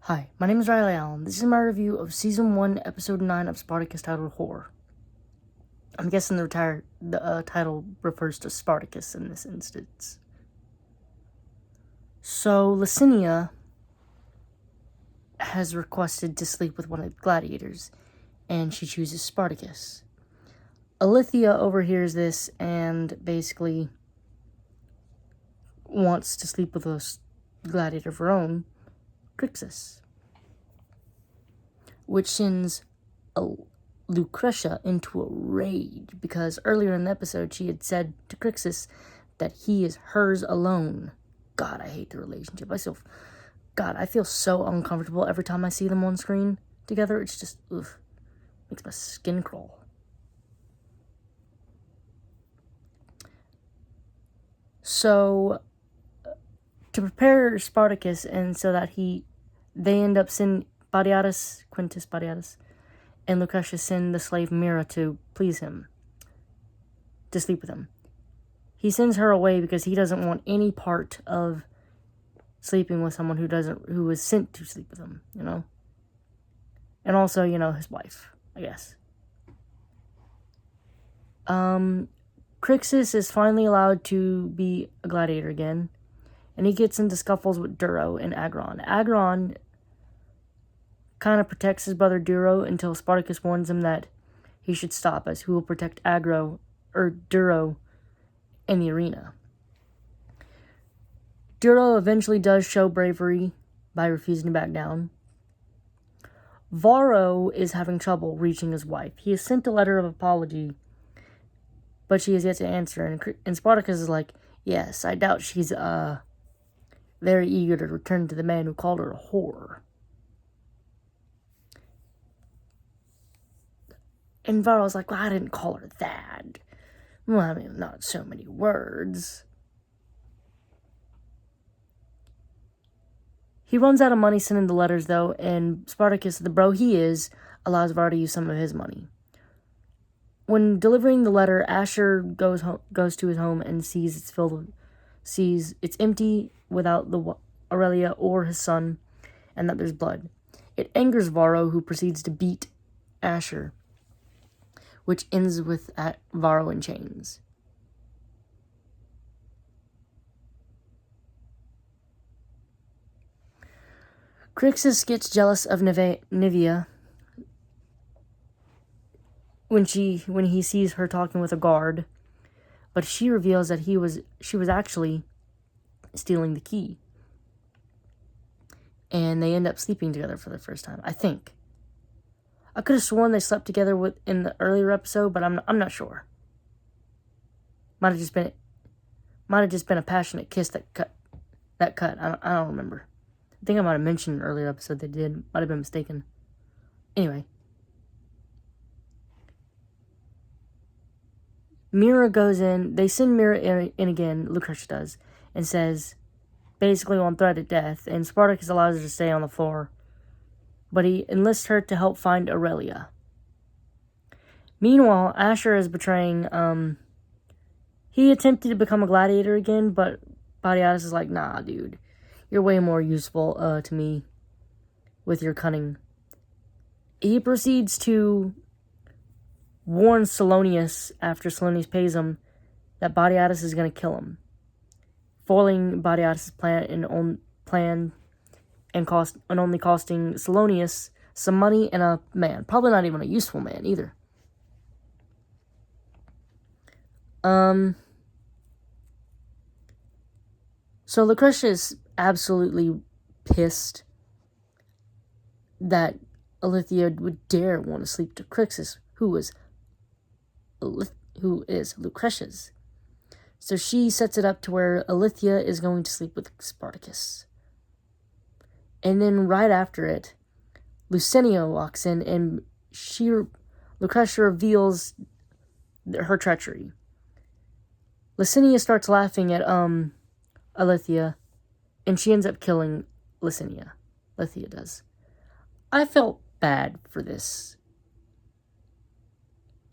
Hi, my name is Riley Allen. This is my review of Season 1, Episode 9 of Spartacus titled Whore. I'm guessing the title refers to Spartacus in this instance. So, Licinia has requested to sleep with one of the gladiators, and she chooses Spartacus. Alithia overhears this and basically wants to sleep with a gladiator of her own, Crixus, which sends Lucretia into a rage because earlier in the episode she had said to Crixus that he is hers alone. God, I hate the relationship. I feel so uncomfortable every time I see them on screen together. It's just, makes my skin crawl. So, to prepare Spartacus, and so that they end up sending Quintus Badiatus, and Lucretia send the slave Mira to please him, to sleep with him. He sends her away because he doesn't want any part of sleeping with someone who was sent to sleep with him, And also, his wife, I guess. Crixus is finally allowed to be a gladiator again, and he gets into scuffles with Duro and Agron. Agron kind of protects his brother Duro until Spartacus warns him that he should stop, as he will protect Duro in the arena. Duro eventually does show bravery by refusing to back down. Varro is having trouble reaching his wife. He has sent a letter of apology, but she has yet to answer, and Spartacus is like, yes, I doubt she's very eager to return to the man who called her a whore. And Varro's like, well, I didn't call her that. Well, I mean, not so many words. He runs out of money sending the letters, though, and Spartacus, the bro he is, allows Varro to use some of his money. When delivering the letter, Asher goes to his home and sees it's empty without Aurelia or his son, and that there's blood. It angers Varro, who proceeds to beat Asher, which ends with Varro in chains. Crixus gets jealous of Nivea when he sees her talking with a guard, but she reveals that she was actually stealing the key. And they end up sleeping together for the first time, I think. I could have sworn they slept together in the earlier episode, but I'm not sure. Might have just been a passionate kiss that cut. I don't remember. I think I might have mentioned in an earlier episode they did. Might have been mistaken. Anyway. Mira goes in. They send Mira in again, Lucretia does, and says, basically on threat of death, and Spartacus allows her to stay on the floor, but he enlists her to help find Aurelia. Meanwhile, Asher is betraying, he attempted to become a gladiator again, but Badiatus is like, nah, dude, you're way more useful to me with your cunning. He proceeds to warn Salonius, after Salonius pays him, that Badiatus is going to kill him, foiling Badiatus' plan and only costing Salonius some money and a man. Probably not even a useful man either. So Lucretia is absolutely pissed that Alithia would dare want to sleep to Crixus, who is Lucretia's. So she sets it up to where Alithia is going to sleep with Spartacus. And then right after it, Licinia walks in and Lucretia reveals her treachery. Licinia starts laughing at Alithia, and she ends up killing Licinia. Lithia does. I felt bad for this.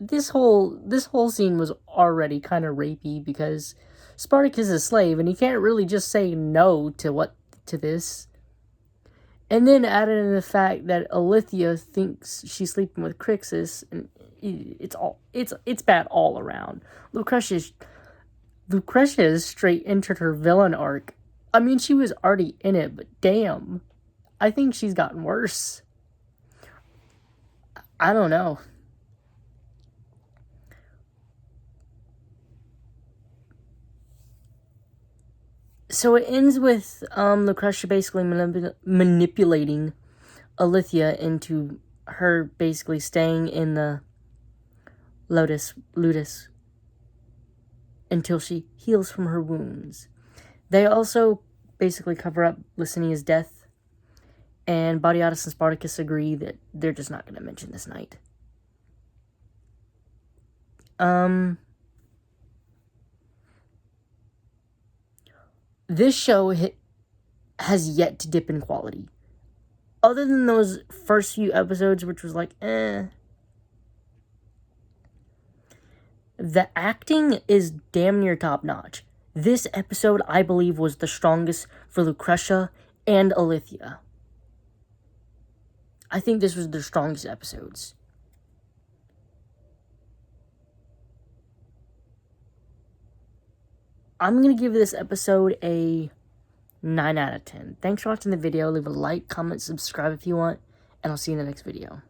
This whole scene was already kind of rapey because Spartacus is a slave and he can't really just say no to this. And then added in the fact that Alithia thinks she's sleeping with Crixus, and it's bad all around. Lucretia straight entered her villain arc. I mean, she was already in it, but damn, I think she's gotten worse. I don't know. So it ends with Lucretia basically manipulating Alithia into her basically staying in the Ludus until she heals from her wounds. They also basically cover up Licinia's death, and Batiatus and Spartacus agree that they're just not going to mention this night. This show has yet to dip in quality. Other than those first few episodes, which was like, eh. The acting is damn near top notch. This episode, I believe, was the strongest for Lucretia and Alithia. I think this was their strongest episodes. I'm going to give this episode a 9 out of 10. Thanks for watching the video. Leave a like, comment, subscribe if you want, and I'll see you in the next video.